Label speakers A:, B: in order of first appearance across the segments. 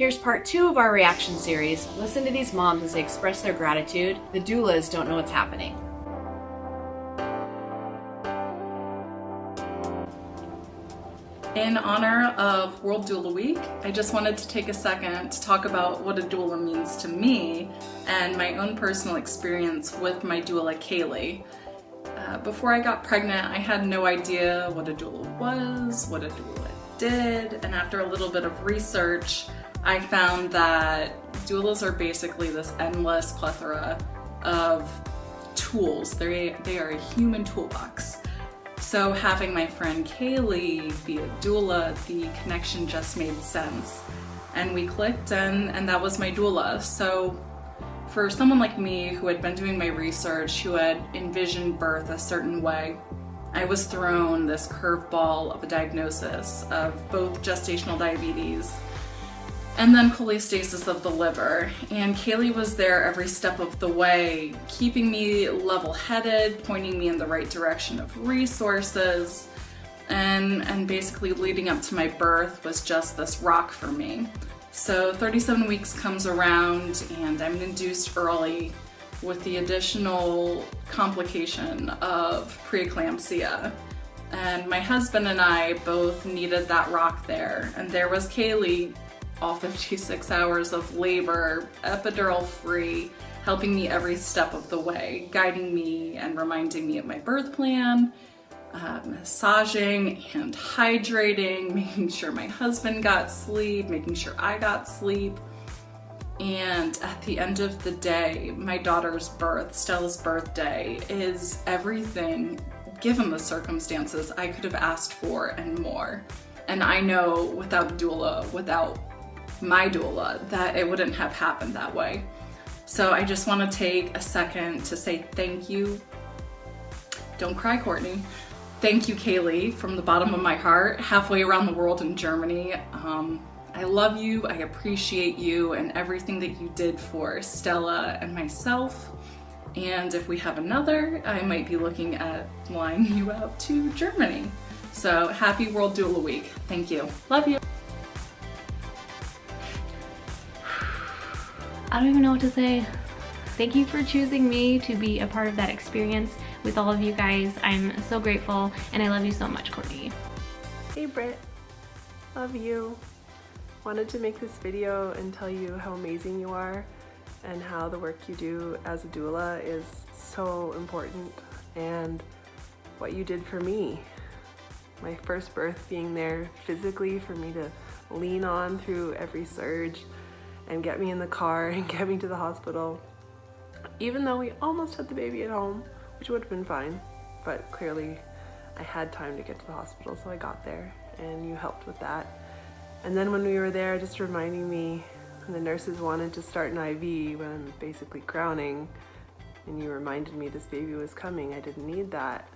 A: Here's part 2 of our reaction series. Listen to these moms as they express their gratitude. The doulas don't know what's happening.
B: In honor of World Doula Week, I just wanted to take a second to talk about what a doula means to me and my own personal experience with my doula, Kaylee. Before I got pregnant, I had no idea what a doula was, what a doula did, and after a little bit of research, I found that doulas are basically this endless plethora of tools. They are a human toolbox. So having my friend Kaylee be a doula, the connection just made sense. And we clicked and that was my doula. So for someone like me who had been doing my research, who had envisioned birth a certain way, I was thrown this curveball of a diagnosis of both gestational diabetes and then cholestasis of the liver. And Kaylee was there every step of the way, keeping me level-headed, pointing me in the right direction of resources, and basically leading up to my birth was just this rock for me. So 37 weeks comes around and I'm induced early with the additional complication of preeclampsia. And my husband and I both needed that rock there. And there was Kaylee, all 56 hours of labor, epidural free, helping me every step of the way, guiding me and reminding me of my birth plan, massaging and hydrating, making sure my husband got sleep, making sure I got sleep. And at the end of the day, my daughter's birth, Stella's birthday, is everything, given the circumstances, I could have asked for and more. And I know without a doula, without my doula, that it wouldn't have happened that way. So I just want to take a second to say thank you. Don't cry, Courtney. Thank you, Kaylee, from the bottom of my heart, halfway around the world in Germany. I love you, I appreciate you, and everything that you did for Stella and myself. And if we have another, I might be looking at flying you out to Germany. So happy World Doula Week. Thank you. Love you.
C: I don't even know what to say. Thank you for choosing me to be a part of that experience with all of you guys. I'm so grateful, and I love you so much, Courtney.
D: Hey Britt, love you. Wanted to make this video and tell you how amazing you are and how the work you do as a doula is so important, and what you did for me. My first birth, being there physically for me to lean on through every surge and get me in the car and get me to the hospital. Even though we almost had the baby at home, which would have been fine, but clearly I had time to get to the hospital, so I got there and you helped with that. And then when we were there, just reminding me when the nurses wanted to start an IV when I'm basically crowning, and you reminded me this baby was coming, I didn't need that,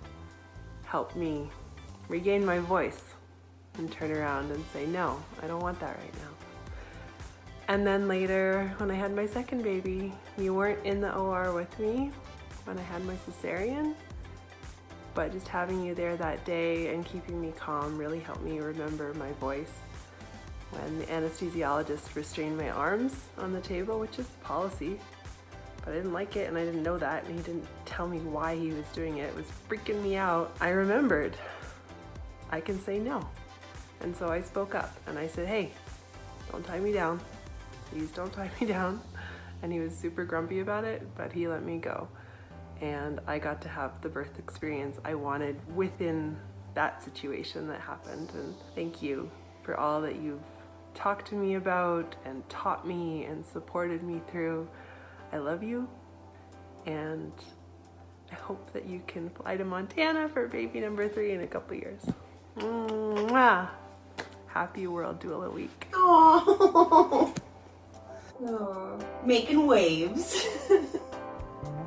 D: helped me regain my voice and turn around and say, no, I don't want that right now. And then later, when I had my second baby, you weren't in the OR with me when I had my cesarean, but just having you there that day and keeping me calm really helped me remember my voice. When the anesthesiologist restrained my arms on the table, which is policy, but I didn't like it and I didn't know that, and he didn't tell me why he was doing it. It was freaking me out. I remembered I can say no. And so I spoke up and I said, hey, don't tie me down. Please don't tie me down. And he was super grumpy about it, but he let me go. And I got to have the birth experience I wanted within that situation that happened. And thank you for all that you've talked to me about and taught me and supported me through. I love you, and I hope that you can fly to Montana for baby number 3 in a couple years. Mwah. Happy World Doula Week.
E: Aww. Oh, making waves.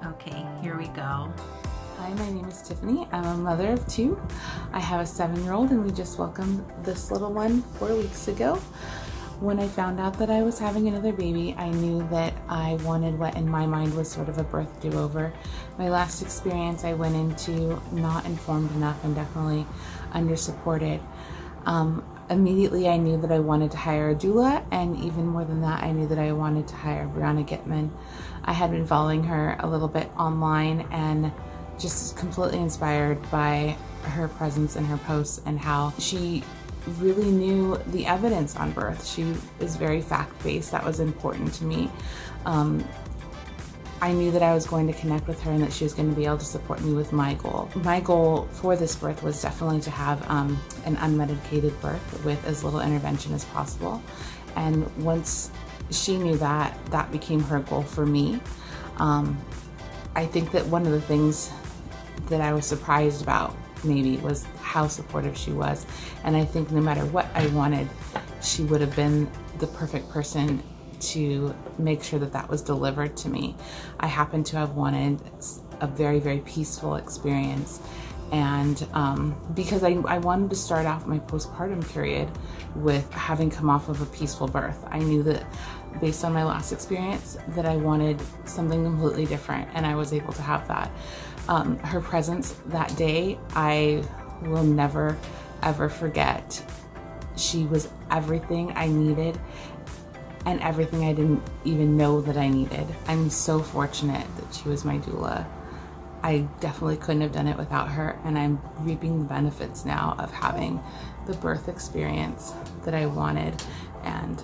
F: Okay, here we go.
G: Hi, my name is Tiffany. I'm a mother of 2. I have a 7-year-old and we just welcomed this little one 4 weeks ago. When I found out that I was having another baby, I knew that I wanted what in my mind was sort of a birth do-over. My last experience I went into not informed enough and definitely under-supported. Immediately I knew that I wanted to hire a doula, and even more than that, I knew that I wanted to hire Brianna Gitman. I had been following her a little bit online and just completely inspired by her presence and her posts and how she really knew the evidence on birth. She is very fact-based. That was important to me. I knew that I was going to connect with her and that she was going to be able to support me with my goal. My goal for this birth was definitely to have an unmedicated birth with as little intervention as possible. And once she knew that, that became her goal for me. I think that one of the things that I was surprised about maybe was how supportive she was. And I think no matter what I wanted, she would have been the perfect person to make sure that that was delivered to me. I happen to have wanted a very, very peaceful experience. And because I wanted to start off my postpartum period with having come off of a peaceful birth. I knew that based on my last experience that I wanted something completely different, and I was able to have that. Her presence that day, I will never, ever forget. She was everything I needed and everything I didn't even know that I needed. I'm so fortunate that she was my doula. I definitely couldn't have done it without her, and I'm reaping the benefits now of having the birth experience that I wanted and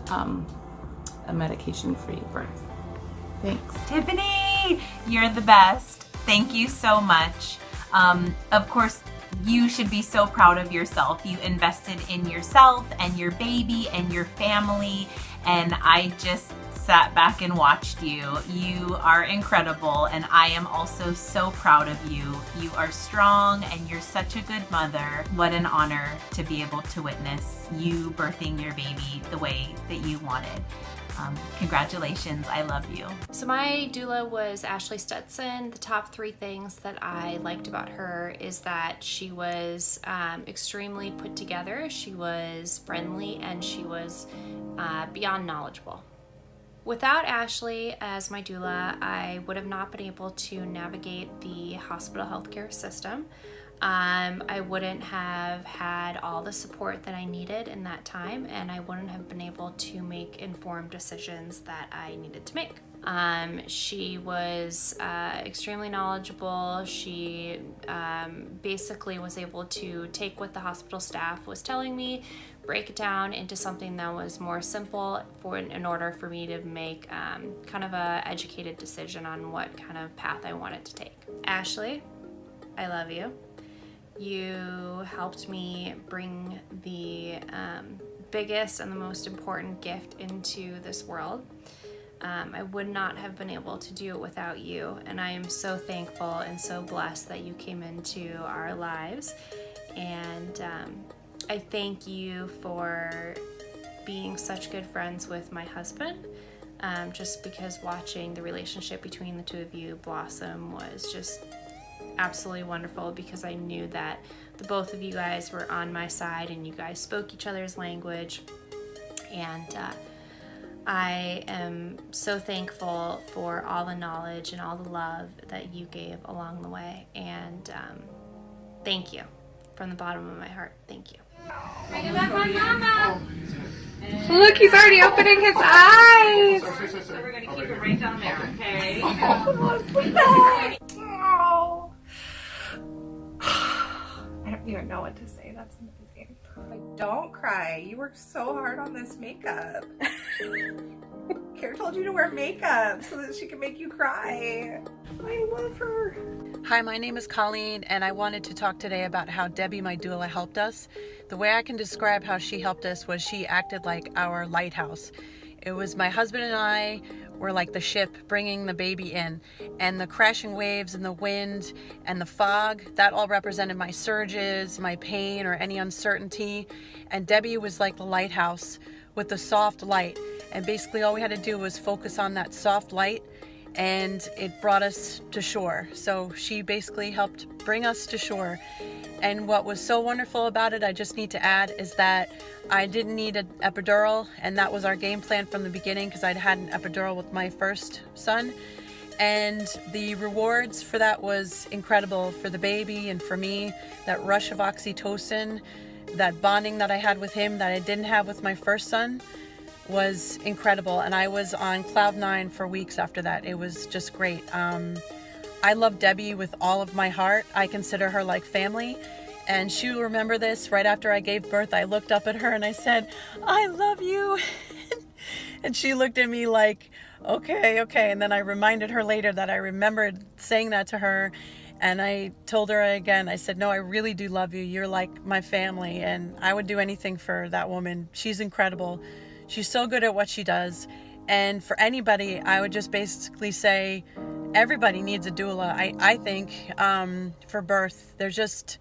G: a medication-free birth. Thanks.
F: Tiffany, you're the best. Thank you so much. Of course, you should be so proud of yourself. You invested in yourself and your baby and your family, and I just sat back and watched you. You are incredible, and I am also so proud of you. You are strong and you're such a good mother. What an honor to be able to witness you birthing your baby the way that you wanted. Congratulations, I love you.
H: So my doula was Ashley Stetson. The top 3 things that I liked about her is that she was extremely put together, she was friendly, and she was beyond knowledgeable. Without Ashley as my doula, I would have not been able to navigate the hospital healthcare system. I wouldn't have had all the support that I needed in that time, and I wouldn't have been able to make informed decisions that I needed to make. She was extremely knowledgeable. She basically was able to take what the hospital staff was telling me, break it down into something that was more simple in order for me to make kind of a educated decision on what kind of path I wanted to take. Ashley, I love you. You helped me bring the biggest and the most important gift into this world. I would not have been able to do it without you, and I am so thankful and so blessed that you came into our lives. And I thank you for being such good friends with my husband, just because watching the relationship between the two of you blossom was just absolutely wonderful, because I knew that the both of you guys were on my side and you guys spoke each other's language. And I am so thankful for all the knowledge and all the love that you gave along the way. And thank you from the bottom of my heart. Thank you.
C: Bring it back on Mama. Look, he's already opening his eyes.
F: So we're gonna keep it right down there, okay?
C: Oh. I don't even know what to say. That's amazing.
I: Don't cry. You worked so hard on this makeup. Kara told you to wear makeup so that she could make you cry. I love her.
J: Hi, my name is Colleen, and I wanted to talk today about how Debbie, my doula, helped us. The way I can describe how she helped us was she acted like our lighthouse. It was my husband and I were like the ship bringing the baby in, and the crashing waves and the wind and the fog, that all represented my surges, my pain, or any uncertainty. And Debbie was like the lighthouse with the soft light, and basically all we had to do was focus on that soft light, and it brought us to shore. So she basically helped bring us to shore. And what was so wonderful about it, I just need to add, is that I didn't need an epidural, and that was our game plan from the beginning, because I'd had an epidural with my first son. And the rewards for that was incredible for the baby and for me. That rush of oxytocin that bonding that I had with him that I didn't have with my first son was incredible. And I was on cloud 9 for weeks after that. It was just great. I love Debbie with all of my heart. I consider her like family. And she will remember this. Right after I gave birth, I looked up at her and I said, "I love you." And she looked at me like, okay. And then I reminded her later that I remembered saying that to her. And I told her again, I said, "No, I really do love you. You're like my family." And I would do anything for that woman. She's incredible. She's so good at what she does. And for anybody, I would just basically say, everybody needs a doula. I think for birth, there's just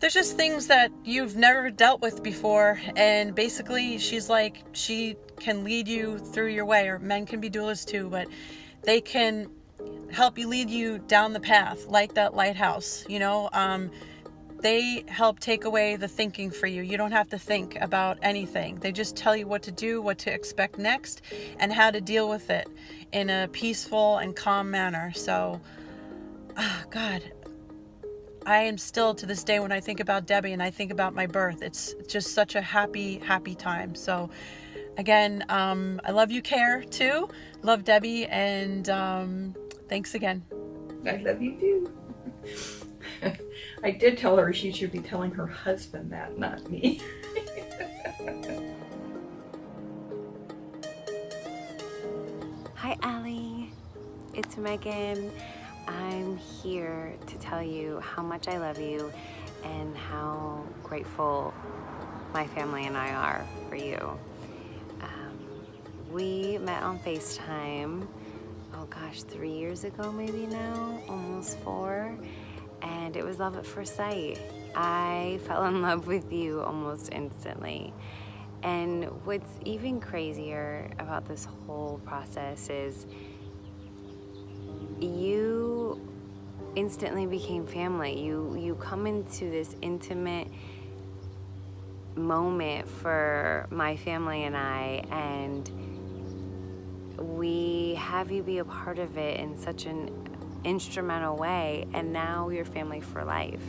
J: things that you've never dealt with before. And basically, she can lead you through your way, or men can be doulas too, but they can help you lead you down the path, like that lighthouse, they help take away the thinking for you. You don't have to think about anything. They just tell you what to do, what to expect next, and how to deal with it in a peaceful and calm manner. So, God, I am still, to this day, when I think about Debbie and I think about my birth, it's just such a happy, happy time. So again, I love you, Care, too. Love Debbie, and thanks again.
K: I love you too. I did tell her she should be telling her husband that, not me.
L: Hi, Allie. It's Megan. I'm here to tell you how much I love you and how grateful my family and I are for you. We met on FaceTime, 3 years ago maybe now, almost 4, and it was love at first sight. I fell in love with you almost instantly. And what's even crazier about this whole process is you instantly became family. You come into this intimate moment for my family and I, and we have you be a part of it in such an instrumental way, and now you're family for life.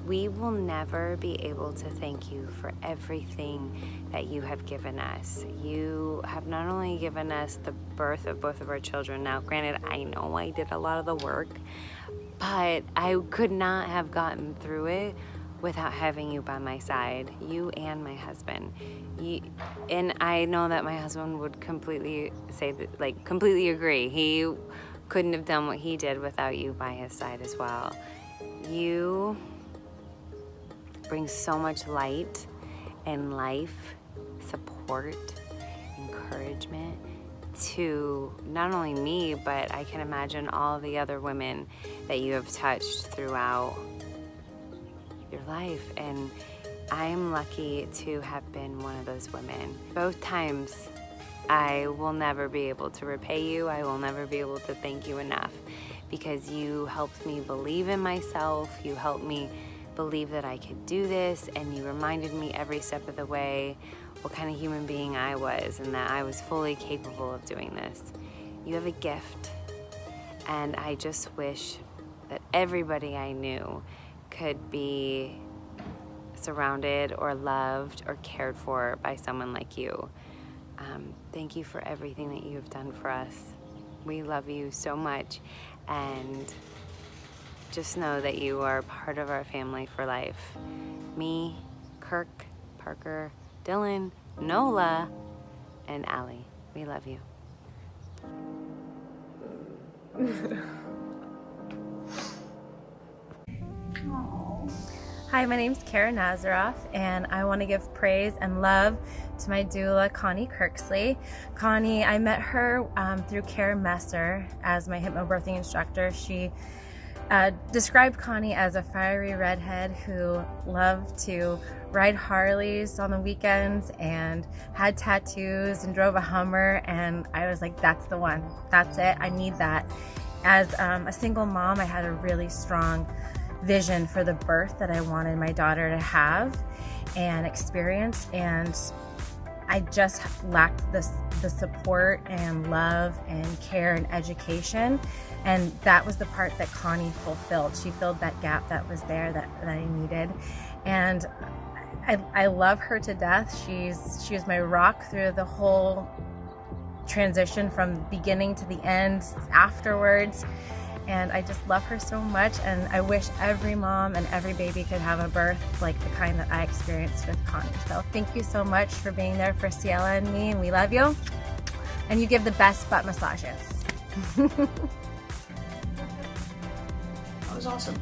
L: We will never be able to thank you for everything that you have given us. You have not only given us the birth of both of our children. Now, granted, I know I did a lot of the work, but I could not have gotten through it without having you by my side, you and my husband. And I know that my husband would completely agree. He couldn't have done what he did without you by his side as well. You bring so much light and life, support, encouragement to not only me, but I can imagine all the other women that you have touched throughout your life. And I'm lucky to have been one of those women. Both times, I will never be able to repay you. I will never be able to thank you enough, because you helped me believe in myself. You helped me believe that I could do this, and you reminded me every step of the way what kind of human being I was, and that I was fully capable of doing this. You have a gift, and I just wish that everybody I knew could be surrounded or loved or cared for by someone like you. Thank you for everything that you have done for us. We love you so much, and just know that you are part of our family for life. Me, Kirk, Parker, Dylan, Nola, and Allie. We love you.
M: Hi, my name's Kara Nazaroff, and I want to give praise and love to my doula, Connie Kirksley. Connie, I met her through Kara Messer as my hypnobirthing instructor. She described Connie as a fiery redhead who loved to ride Harleys on the weekends and had tattoos and drove a Hummer, and I was like, that's the one. That's it. I need that. As a single mom, I had a really strong vision for the birth that I wanted my daughter to have and experience, and I just lacked the support and love and care and education, and that was the part that Connie fulfilled. She filled that gap that was there that I needed. And I love her to death. She was my rock through the whole transition from beginning to the end afterwards. And I just love her so much, and I wish every mom and every baby could have a birth like the kind that I experienced with Connie. So thank you so much for being there for Ciela and me, and we love you. And you give the best butt massages.
K: That was awesome.